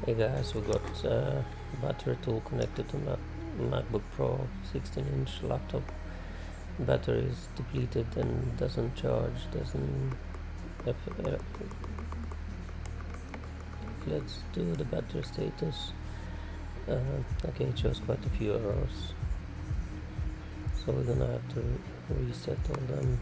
Hey guys, we got battery tool connected to Macbook Pro 16-inch laptop. Battery is depleted and doesn't charge, let's do the battery status. Okay, it shows quite a few errors, so we're gonna have to reset all them.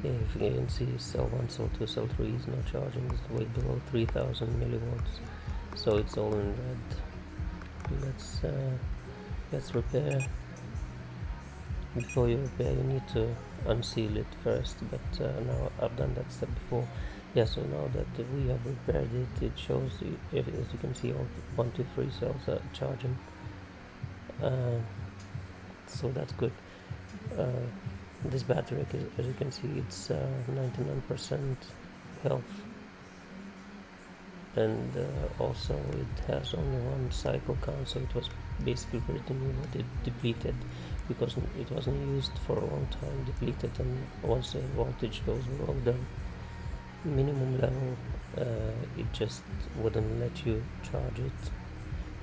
Yeah, if you can see, cell 1, cell 2, cell 3 is not charging, it's way below 3000 millivolts, so it's all in red. Let's repair. Before you repair, you need to unseal it first, but now I've done that step before. Yeah, so now that we have repaired it, it shows, as you can see, all 1, 2, 3 cells are charging, so that's good. This battery, as you can see, it's 99% health, and also it has only one cycle count, so it was basically pretty new, but it depleted because it wasn't used for a long time. Depleted, and once the voltage goes below the minimum level, it just wouldn't let you charge it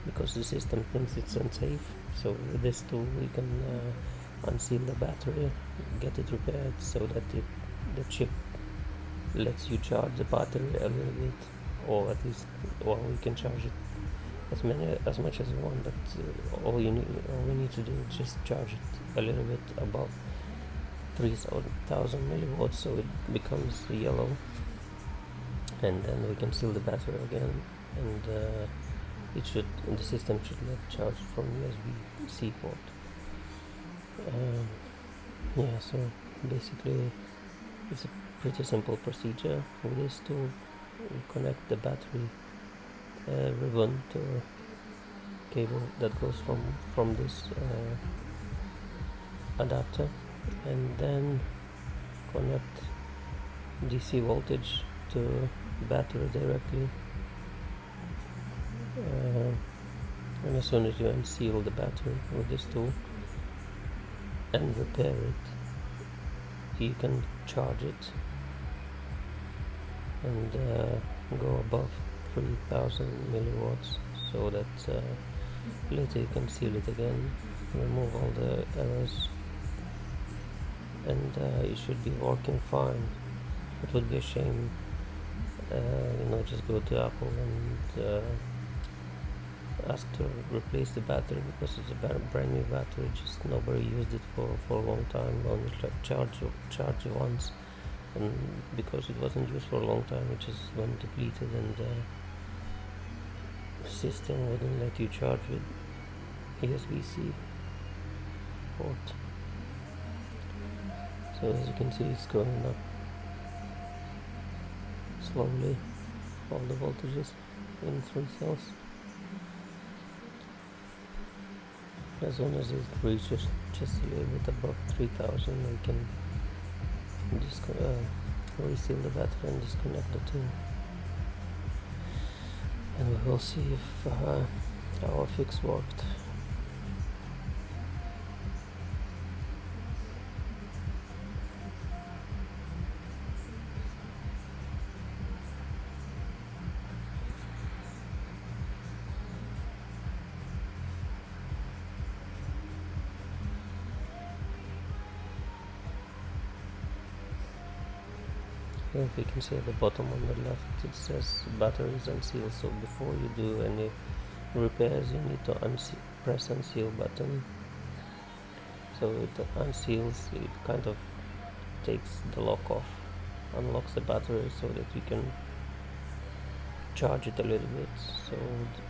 because the system thinks it's unsafe. So with this tool we can unseal the battery, get it repaired so that the chip lets you charge the battery a little bit, or at least, well, we can charge it as much as you want, but all we need to do is just charge it a little bit above 3000 millivolts, so it becomes yellow, and then we can seal the battery again, and the system should let charge from USB-C port. Yeah, so basically it's a pretty simple procedure. With this tool, we connect the battery ribbon to a cable that goes from this adapter, and then connect DC voltage to battery directly, and as soon as you unseal the battery with this tool and repair it, you can charge it and go above 3000 milliwatts, so that later you can seal it again, remove all the errors, and it should be working fine. It would be a shame, just go to Apple and ask to replace the battery because it's a brand new battery, just nobody used it for a long time, only charge once, and because it wasn't used for a long time, it just went depleted, and the system wouldn't let you charge with USB-C port. So as you can see, it's going up slowly, all the voltages in 3 cells. As soon as it reaches just a little bit above 3000, we can reseal the battery and disconnect the two, and we will see if our fix worked. Here, if you can see at the bottom on the left, it says battery is unsealed, so before you do any repairs, you need to press unseal button. So it unseals, it kind of takes the lock off, unlocks the battery so that you can charge it a little bit, so,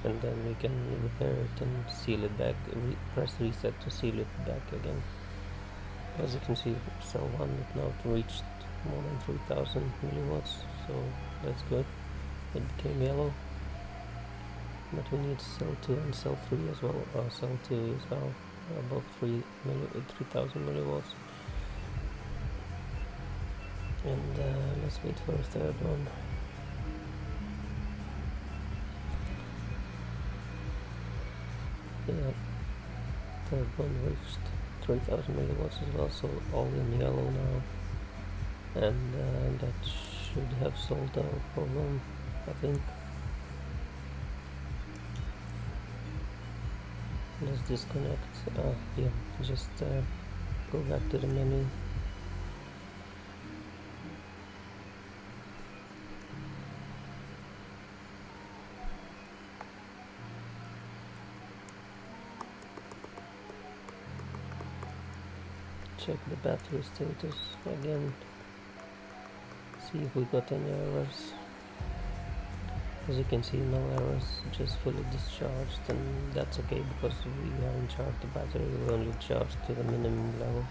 and then we can repair it and seal it back, press reset to seal it back again. As you can see, cell 1 it now reached more than 3000 milliwatts, so that's good. It became yellow, but we need cell 2 and cell 3 as well. Cell 2 is now above 3000 milliwatts, and let's wait for a third one. Yeah, third one reached 3000 milliwatts as well, so all in yellow now, and that should have solved our problem, I think. Let's disconnect. Yeah, just go back to the menu. Check the battery status again, see if we got any errors. As you can see, no errors, just fully discharged, and that's okay because we haven't charged the battery, we only charged to the minimum level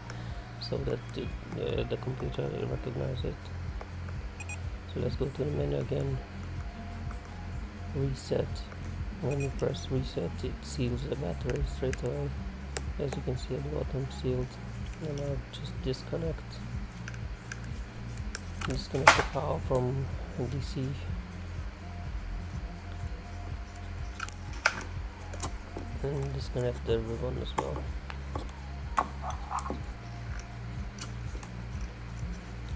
so that the computer will recognize it. So let's go to the menu again, reset. When you press reset, it seals the battery straight away, as you can see at the bottom, sealed. And now just disconnect the power from DC. And disconnect the ribbon as well.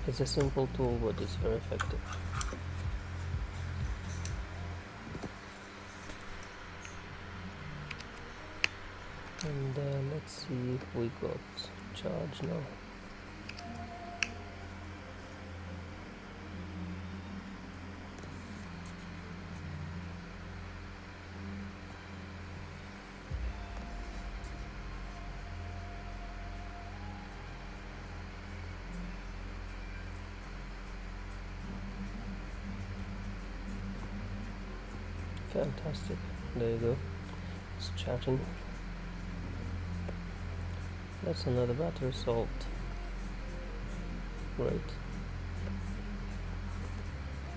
It's a simple tool, but it's very effective. And let's see if we got charge now. Fantastic, there you go, it's charging. That's another battery solved. Great.